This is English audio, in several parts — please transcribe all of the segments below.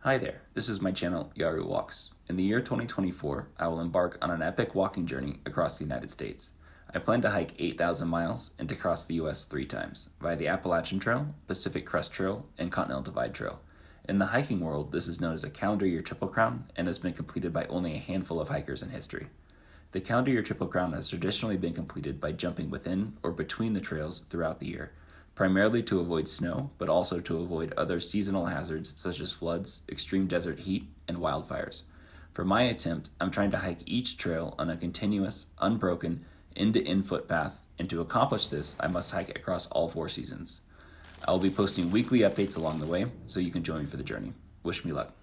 Hi there, this is my channel, Jaru Walks. In the year 2024, I will embark on an epic walking journey across the United States. I plan to hike 8,000 miles and to cross the US 3 times, via the Appalachian Trail, Pacific Crest Trail, and Continental Divide Trail. In the hiking world, this is known as a calendar year Triple Crown and has been completed by only a handful of hikers in history. The calendar year Triple Crown has traditionally been completed by jumping within or between the trails throughout the year, primarily to avoid snow, but also to avoid other seasonal hazards such as floods, extreme desert heat, and wildfires. For my attempt, I'm trying to hike each trail on a continuous, unbroken, end-to-end footpath, and to accomplish this, I must hike across all 4 seasons. I will be posting weekly updates along the way, so you can join me for the journey. Wish me luck.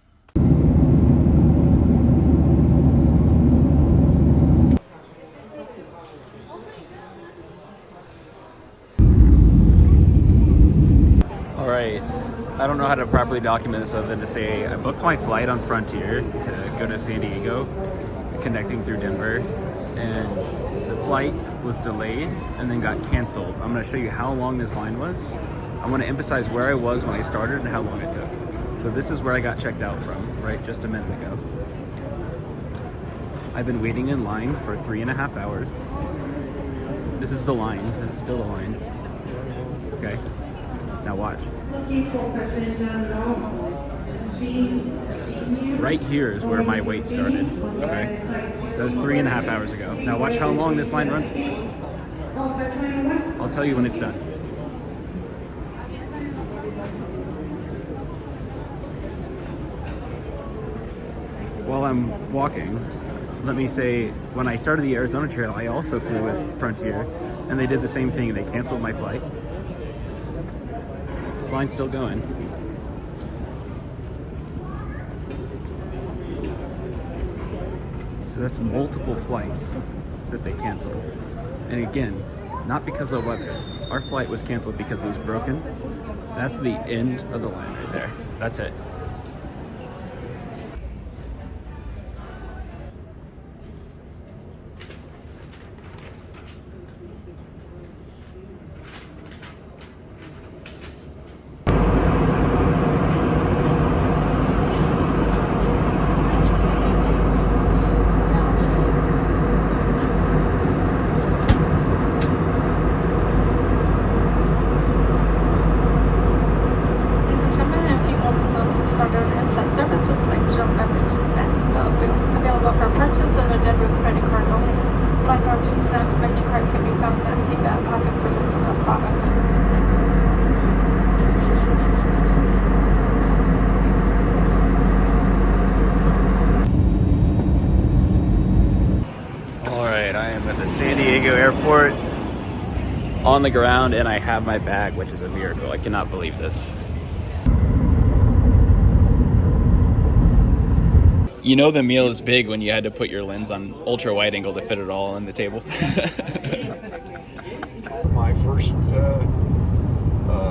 Alright, I don't know how to properly document this other than to say I booked my flight on Frontier to go to San Diego, connecting through Denver, and the flight was delayed and then got canceled. I'm going to show you how long this line was. I want to emphasize where I was when I started and how long it took. So this is where I got checked out from, right, just a minute ago. I've been waiting in line for 3.5 hours. This is the line. This is still the line. Okay. Now watch. Right here is where my wait started. Okay, so that's 3.5 hours ago. Now watch how long this line runs for. I'll tell you when it's done. While I'm walking, let me say, when I started the Arizona Trail, I also flew with Frontier, and they did the same thing. They canceled my flight. This line's still going. So that's multiple flights that they canceled. And again, not because of weather. Our flight was canceled because it was broken. That's the end of the line right there. That's it. Alright, I am at the San Diego airport on the ground and I have my bag, which is a miracle. I cannot believe this. You know the meal is big when you had to put your lens on ultra wide angle to fit it all on the table. My first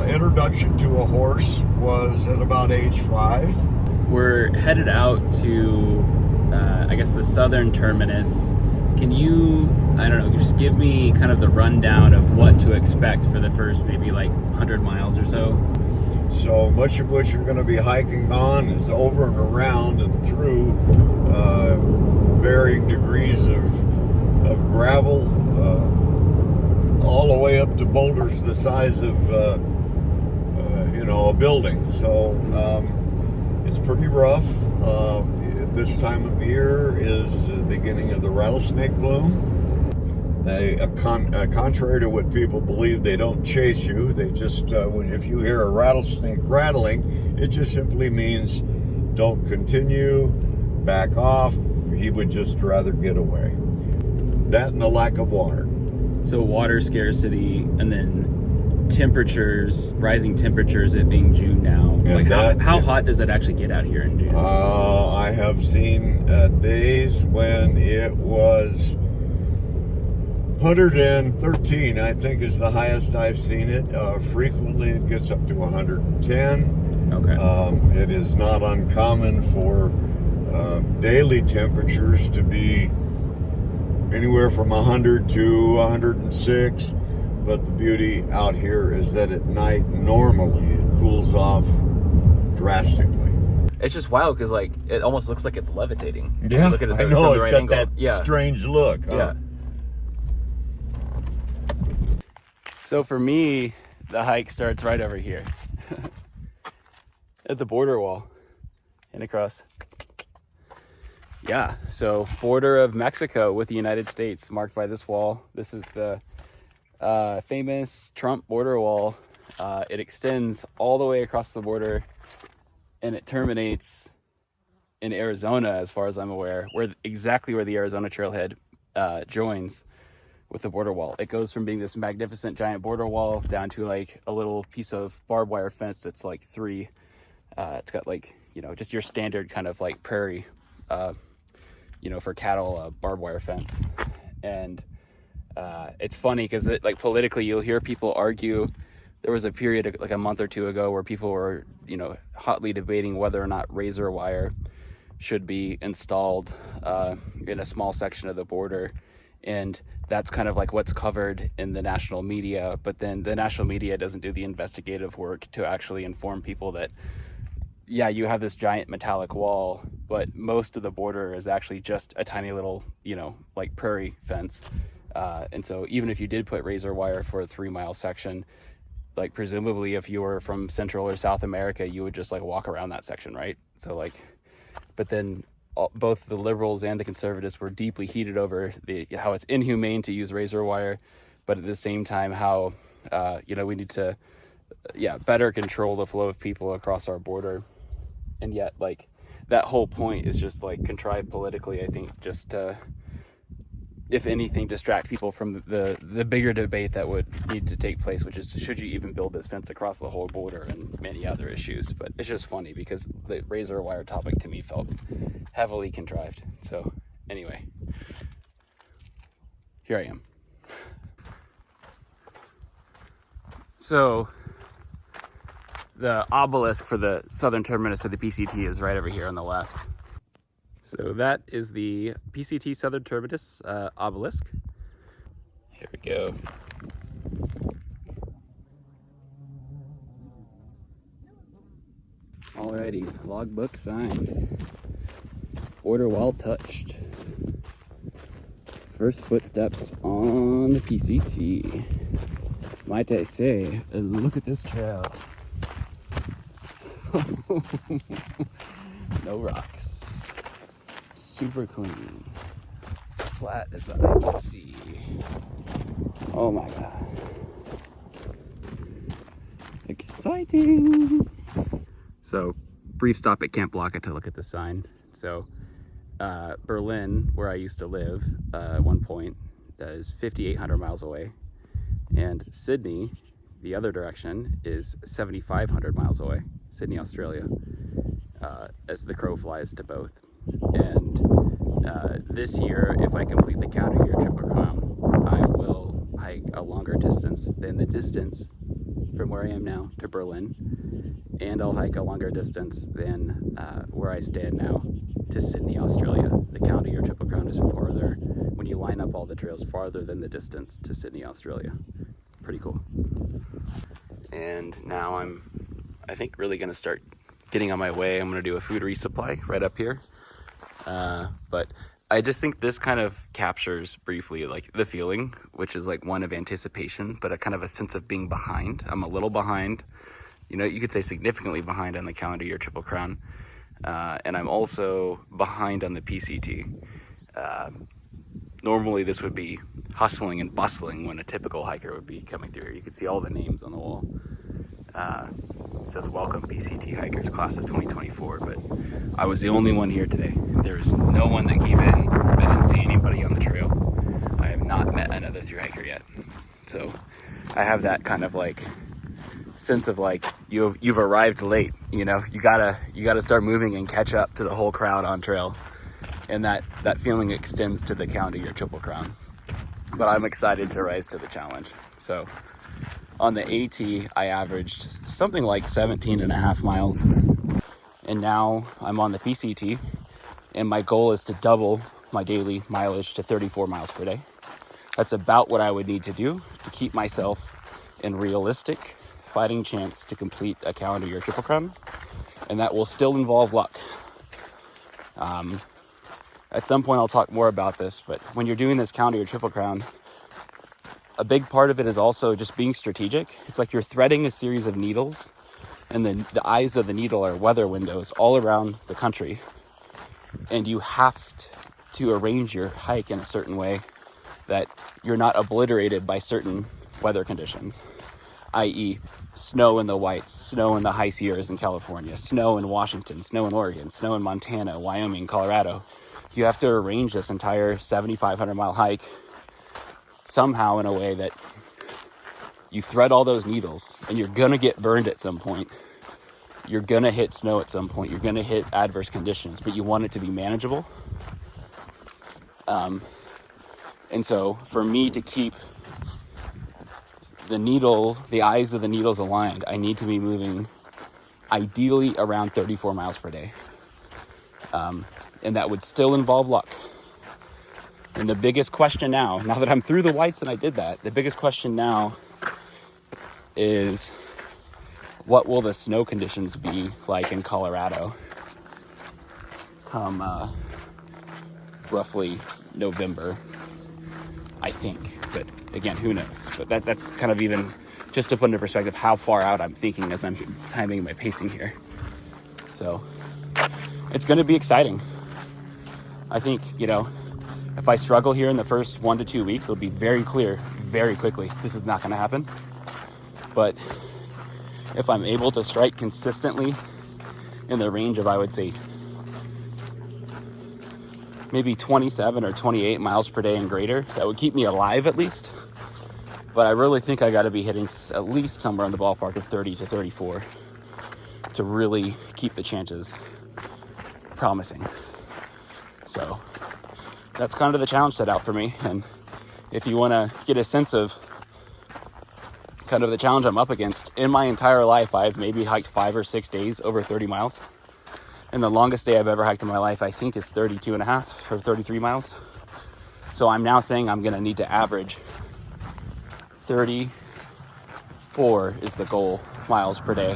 introduction to a horse was at about age 5. We're headed out to, I guess, the southern terminus. Can you, I don't know, just give me kind of the rundown of what to expect for the first maybe like 100 miles or so? So much of what you're going to be hiking on is over and around and through varying degrees of gravel, all the way up to boulders the size of a building. So it's pretty rough. This time of year is the beginning of the rattlesnake bloom. Contrary to what people believe, they don't chase you. They just, if you hear a rattlesnake rattling, it just simply means don't continue, back off. He would just rather get away. That and the lack of water. So water scarcity, and then temperatures, rising temperatures, it being June now. Like how hot does it actually get out here in June? I have seen days when it was 113, I think, is the highest I've seen it. Frequently it gets up to 110. Okay. It is not uncommon for daily temperatures to be anywhere from 100 to 106. But the beauty out here is that at night, normally, it cools off drastically. It's just wild because like it almost looks like it's levitating. Yeah, Look at it I know. from the It's right got angle. that Yeah. strange look. Huh? Yeah. So for me, the hike starts right over here at the border wall and across. Yeah, so border of Mexico with the United States marked by this wall. This is the famous Trump border wall. It extends all the way across the border and it terminates in Arizona, as far as I'm aware, exactly where the Arizona trailhead joins with the border wall. It goes from being this magnificent giant border wall down to like a little piece of barbed wire fence that's like three. It's got like, you know, just your standard kind of like prairie, you know, for cattle, barbed wire fence. And it's funny because like politically you'll hear people argue. There was a period like a month or two ago where people were, you know, hotly debating whether or not razor wire should be installed in a small section of the border. And that's kind of like what's covered in the national media, but then the national media doesn't do the investigative work to actually inform people that, yeah, you have this giant metallic wall, but most of the border is actually just a tiny little, you know, like prairie fence. And so even if you did put razor wire for a 3-mile section, like presumably if you were from Central or South America, you would just like walk around that section, right? So like, but then both the liberals and the conservatives were deeply heated over how it's inhumane to use razor wire, but at the same time how you know, we need to better control the flow of people across our border. And yet like that whole point is just like contrived politically, I think, just to, if anything, distract people from the bigger debate that would need to take place, which is, should you even build this fence across the whole border, and many other issues. But it's just funny because the razor wire topic to me felt heavily contrived. So anyway, here I am. So the obelisk for the southern terminus of the PCT is right over here on the left. So that is the PCT southern terminus obelisk. Here we go. Alrighty, logbook signed. Border wall touched. First footsteps on the PCT. Might I say, look at this trail. No rocks. Super clean. Flat as the eye can see. Oh my god. Exciting! So, brief stop at Camp Blocket to look at the sign. So, Berlin, where I used to live at one point, is 5,800 miles away. And Sydney, the other direction, is 7,500 miles away. Sydney, Australia, as the crow flies to both. And this year, if I complete the calendar year Triple Crown, I will hike a longer distance than the distance from where I am now to Berlin. And I'll hike a longer distance than where I stand now to Sydney, Australia. The calendar year Triple Crown is farther, when you line up all the trails, farther than the distance to Sydney, Australia. Pretty cool. And now I think, really going to start getting on my way. I'm going to do a food resupply right up here. But I just think this kind of captures briefly like the feeling, which is like one of anticipation, but a kind of a sense of being behind. I'm a little behind, you know, you could say significantly behind on the calendar year Triple Crown. And I'm also behind on the PCT. Normally this would be hustling and bustling when a typical hiker would be coming through here. You can see all the names on the wall. It says welcome PCT hikers class of 2024, but I was the only one here today. There was no one that came in. I didn't see anybody on the trail. I have not met another thru hiker yet. So I have that kind of like sense of like you've arrived late, you know, you gotta start moving and catch up to the whole crowd on trail. And that feeling extends to the calendar year Triple Crown. But I'm excited to rise to the challenge. So on the AT, I averaged something like 17 and a half miles. And now I'm on the PCT, and my goal is to double my daily mileage to 34 miles per day. That's about what I would need to do to keep myself in realistic fighting chance to complete a calendar year Triple Crown. And that will still involve luck. At some point I'll talk more about this, but when you're doing this county or triple crown, a big part of it is also just being strategic. It's like you're threading a series of needles, and then the eyes of the needle are weather windows all around the country. And you have to arrange your hike in a certain way that you're not obliterated by certain weather conditions, i.e. snow in the Whites, snow in the high Sierras in California, snow in Washington, snow in Oregon, snow in Montana, Wyoming, Colorado. You have to arrange this entire 7,500 mile hike somehow in a way that you thread all those needles, and you're gonna get burned at some point. You're gonna hit snow at some point. You're gonna hit adverse conditions, but you want it to be manageable. And so for me to keep the eyes of the needles aligned, I need to be moving ideally around 34 miles per day. And that would still involve luck. And the biggest question now that I'm through the Whites and I did that, the biggest question now is, what will the snow conditions be like in Colorado come roughly November, I think. But again, who knows? But that's kind of even just to put into perspective how far out I'm thinking as I'm timing my pacing here. So it's going to be exciting. I think, if I struggle here in the first 1 to 2 weeks, it'll be very clear very quickly this is not going to happen. But if I'm able to strike consistently in the range of, I would say, maybe 27 or 28 miles per day and greater, that would keep me alive at least. But I really think I got to be hitting at least somewhere in the ballpark of 30 to 34 to really keep the chances promising. So that's kind of the challenge set out for me. And if you want to get a sense of kind of the challenge I'm up against, in my entire life, I've maybe hiked 5 or 6 days over 30 miles. And the longest day I've ever hiked in my life, I think, is 32 and a half or 33 miles. So I'm now saying I'm going to need to average 34 is the goal miles per day,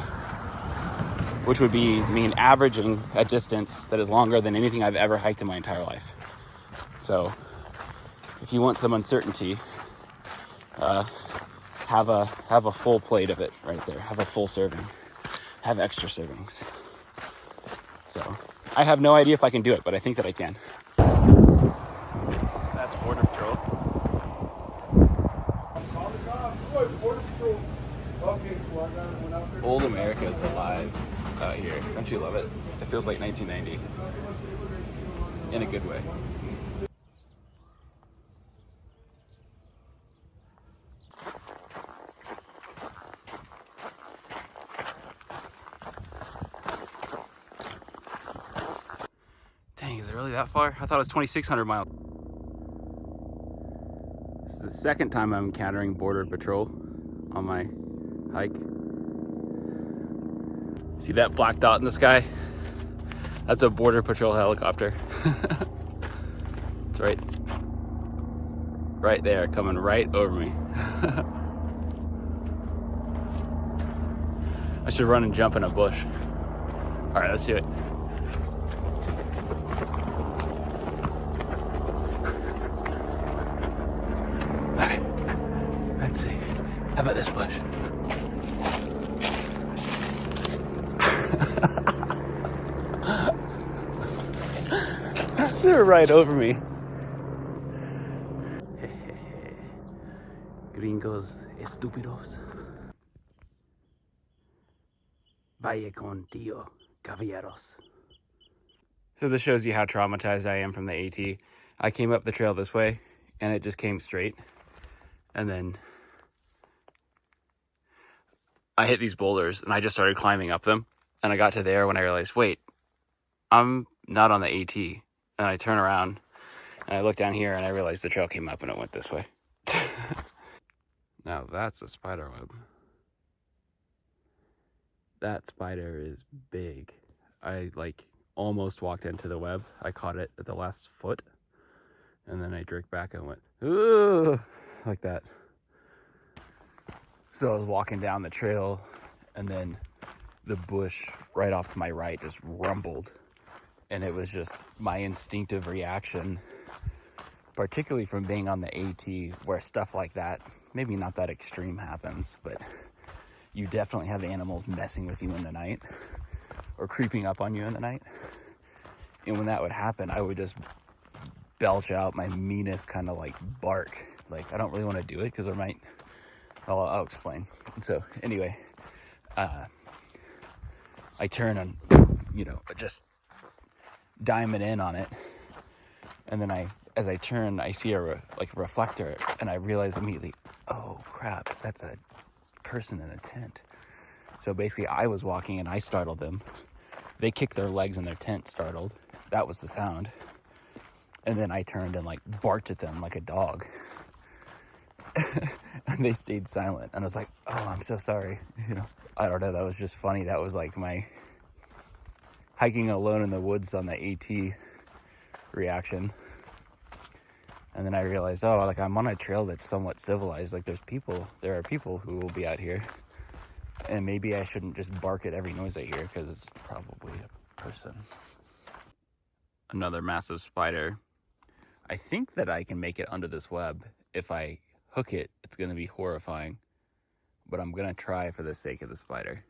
which would mean averaging a distance that is longer than anything I've ever hiked in my entire life. So if you want some uncertainty, have a full plate of it right there. Have a full serving. Have extra servings. So I have no idea if I can do it, but I think that I can. That's Border Patrol. Old America is alive out here. Don't you love it? It feels like 1990 in a good way. Dang, is it really that far? I thought it was 2,600 miles. This is the second time I'm encountering Border Patrol on my hike. See that black dot in the sky? That's a Border Patrol helicopter. It's right there, coming right over me. I should run and jump in a bush. All right, let's do it. All right, let's see. How about this bush? They're right over me. Gringos estúpidos. Vaya con tío, caballeros. So this shows you how traumatized I am from the AT. I came up the trail this way, and it just came straight. And then I hit these boulders, and I just started climbing up them. And I got to there when I realized, wait, I'm not on the AT. And I turn around, and I look down here, and I realized the trail came up, and it went this way. Now that's a spider web. That spider is big. I almost walked into the web. I caught it at the last foot, and then I jerked back and went, ooh, like that. So I was walking down the trail, and then the bush right off to my right just rumbled. And it was just my instinctive reaction, particularly from being on the AT, where stuff like that, maybe not that extreme, happens, but you definitely have animals messing with you in the night or creeping up on you in the night. And when that would happen, I would just belch out my meanest kind of like bark. Like, I don't really want to do it because I might, I'll explain. And so anyway, I turn and, just dime it in on it. And then as I turn, I see a reflector, and I realize immediately, oh crap, that's a person in a tent. So basically I was walking and I startled them. They kicked their legs in their tent, startled. That was the sound. And then I turned and like barked at them like a dog. And they stayed silent. And I was like, oh, I'm so sorry. I don't know. That was just funny. That was like my hiking alone in the woods on the AT reaction. And then I realized, oh, like I'm on a trail that's somewhat civilized. Like there are people who will be out here. And maybe I shouldn't just bark at every noise I hear because it's probably a person. Another massive spider. I think that I can make it under this web. If I hook it, it's going to be horrifying. But I'm going to try for the sake of the spider.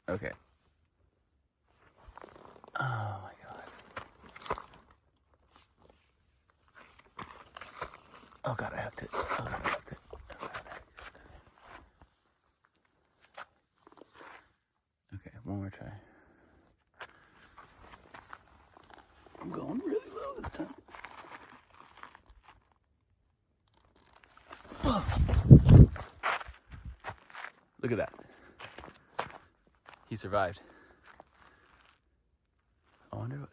Okay. Oh my god. Oh god, I hooked it. Oh god, I hooked it. Okay, one more try. I'm going really low this time. Look at that. He survived. I wonder what...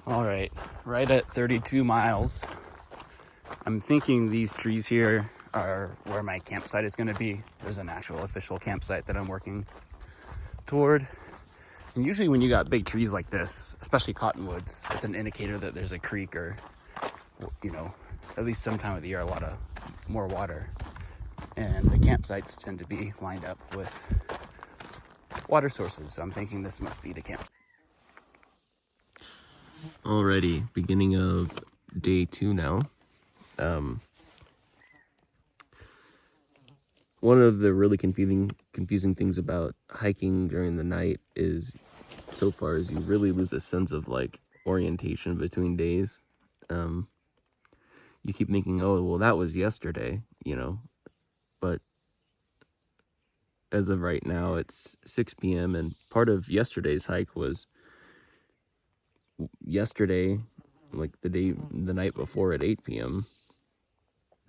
All right at 32 miles. I'm thinking these trees here are where my campsite is going to be. There's an actual official campsite that I'm working toward. And usually when you got big trees like this, especially cottonwoods, it's an indicator that there's a creek or, at least some time of the year, a lot of more water. And the campsites tend to be lined up with water sources. So I'm thinking this must be the campsite. Alrighty, beginning of day 2 now. One of the really confusing things about hiking during the night is, so far, is you really lose a sense of like orientation between days. You keep thinking, oh, well, that was yesterday, but as of right now, it's 6 p.m. and part of yesterday's hike was yesterday, like the night before at 8 p.m.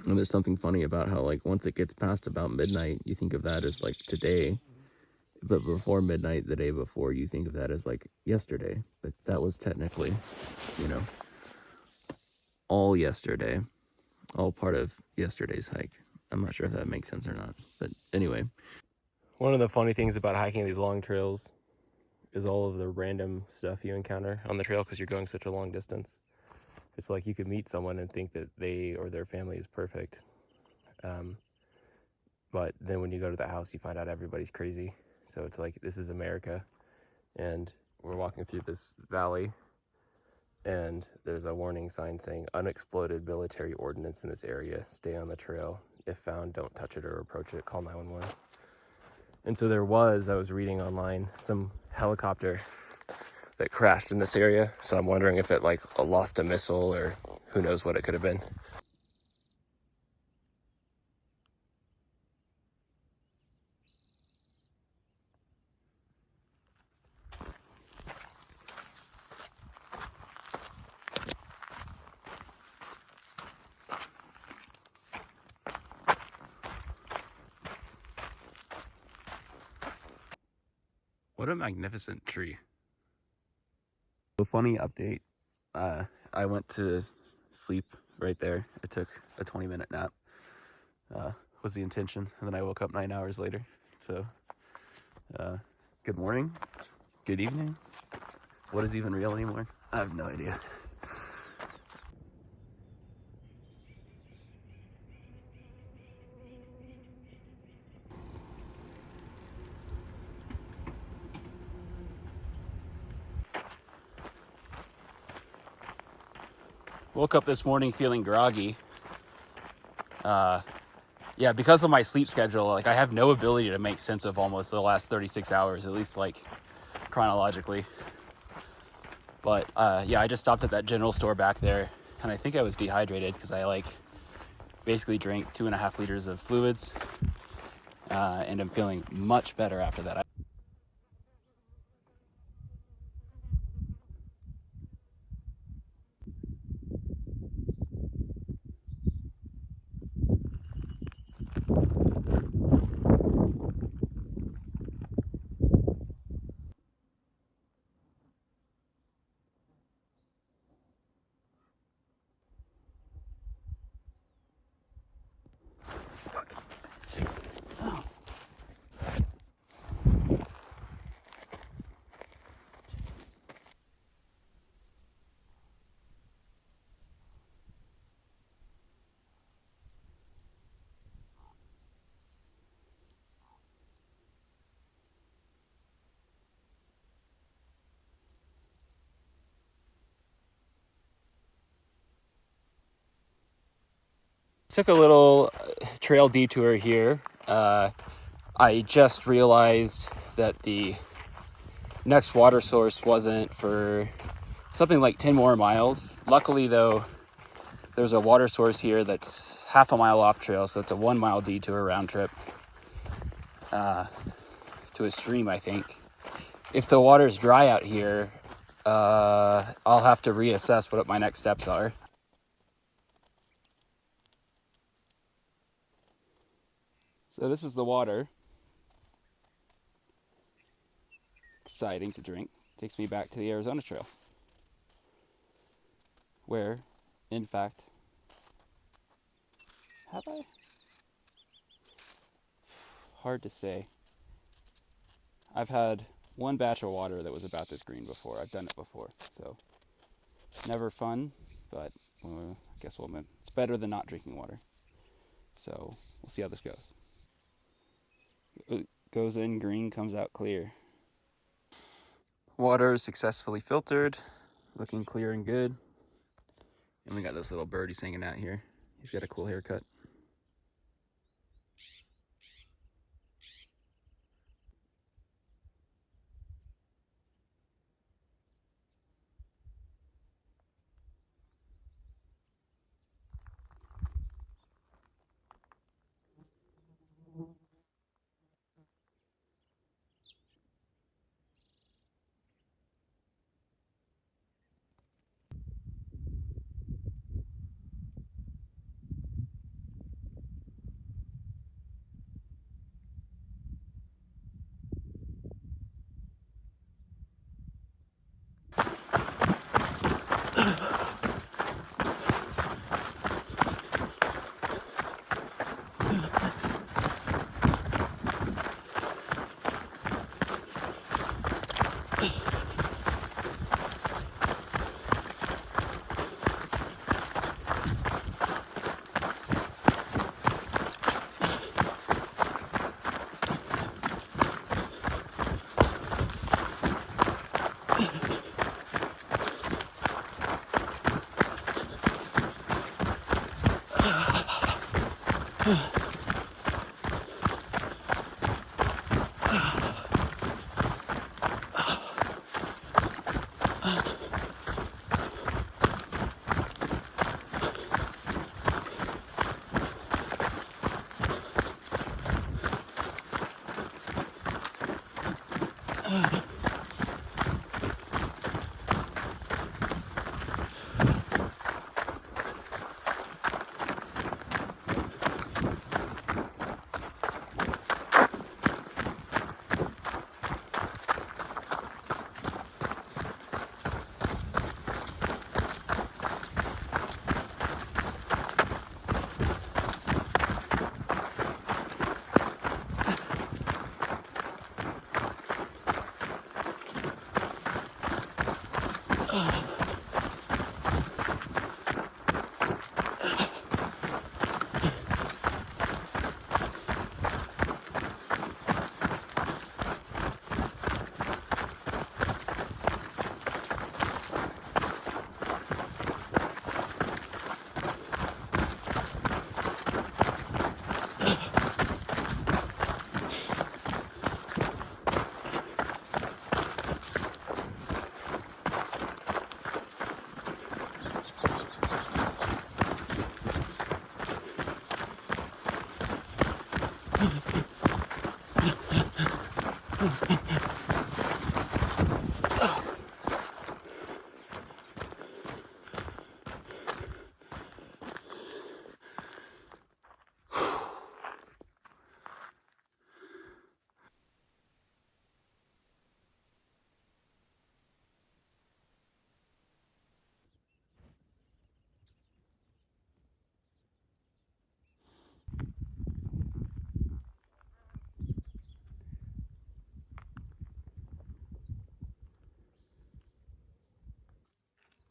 And there's something funny about how, like, once it gets past about midnight, you think of that as like today, but before midnight the day before, you think of that as like yesterday. But that was technically, you know, all yesterday, all part of yesterday's hike. I'm not sure if that makes sense or not, but anyway. One of the funny things about hiking these long trails is all of the random stuff you encounter on the trail because you're going such a long distance. It's like you could meet someone and think that they or their family is perfect. But then when you go to the house, you find out everybody's crazy. So it's like, this is America. And we're walking through this valley, and there's a warning sign saying unexploded military ordnance in this area. Stay on the trail. If found, don't touch it or approach it. Call 911. And so I was reading online, some helicopter that crashed in this area. So I'm wondering if it like lost a missile or who knows what it could have been. What a magnificent tree. A funny update. I went to sleep right there. I took a 20-minute nap. Was the intention. And then I woke up 9 hours later. So, good morning. Good evening. What is even real anymore? I have no idea. Woke up this morning feeling groggy. Yeah, because of my sleep schedule, like I have no ability to make sense of almost the last 36 hours, at least like chronologically. But yeah, I just stopped at that general store back there, and I think I was dehydrated because I like basically drank 2.5 liters of fluids, and I'm feeling much better after that. Took a little trail detour here. I just realized that the next water source wasn't for something like 10 more miles. Luckily, though, there's a water source here that's half a mile off trail, so it's a 1 mile detour round trip to a stream, I think. If the water's dry out here, I'll have to reassess what my next steps are. So this is the water. Exciting to drink. Takes me back to the Arizona Trail, where, in fact, have I? Hard to say. I've had one batch of water that was about this green before. I've done it before, so never fun, but I guess it's better than not drinking water. So we'll see how this goes. It goes in green, comes out clear. Water successfully filtered, looking clear and good. And we got this little bird he's hanging out here. He's got a cool haircut.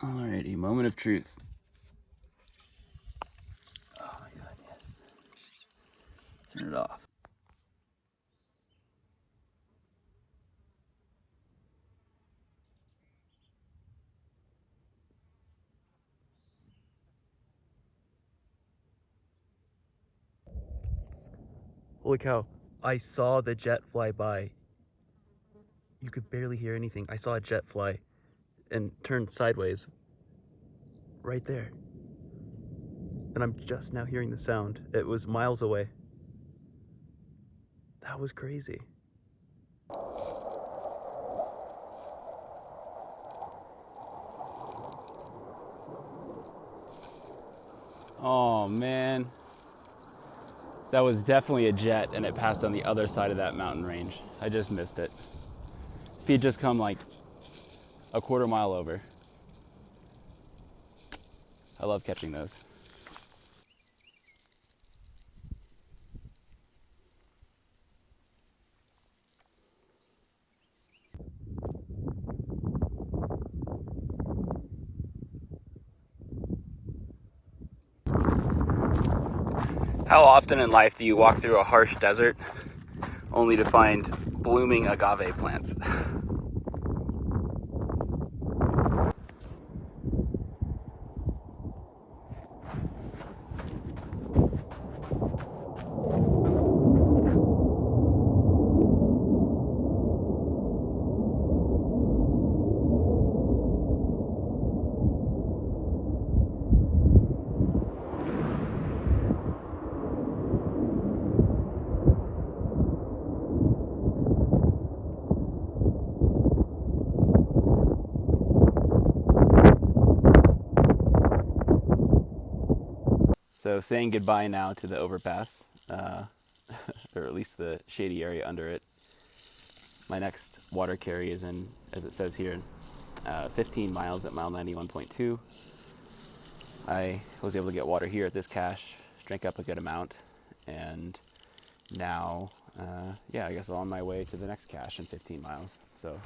Alrighty, moment of truth. Oh my god, yes. Turn it off. Holy cow, I saw the jet fly by. You could barely hear anything. I saw a jet fly and turn sideways right there. And I'm just now hearing the sound. It was miles away. That was crazy. Oh man. That was definitely a jet, and it passed on the other side of that mountain range. I just missed it. If he'd just come like a quarter mile over. I love catching those. How often in life do you walk through a harsh desert only to find blooming agave plants? So saying goodbye now to the overpass, or at least the shady area under it. My next water carry is in, as it says here, 15 miles at mile 91.2. I was able to get water here at this cache, drank up a good amount, and now, yeah, I guess I'm on my way to the next cache in 15 miles. So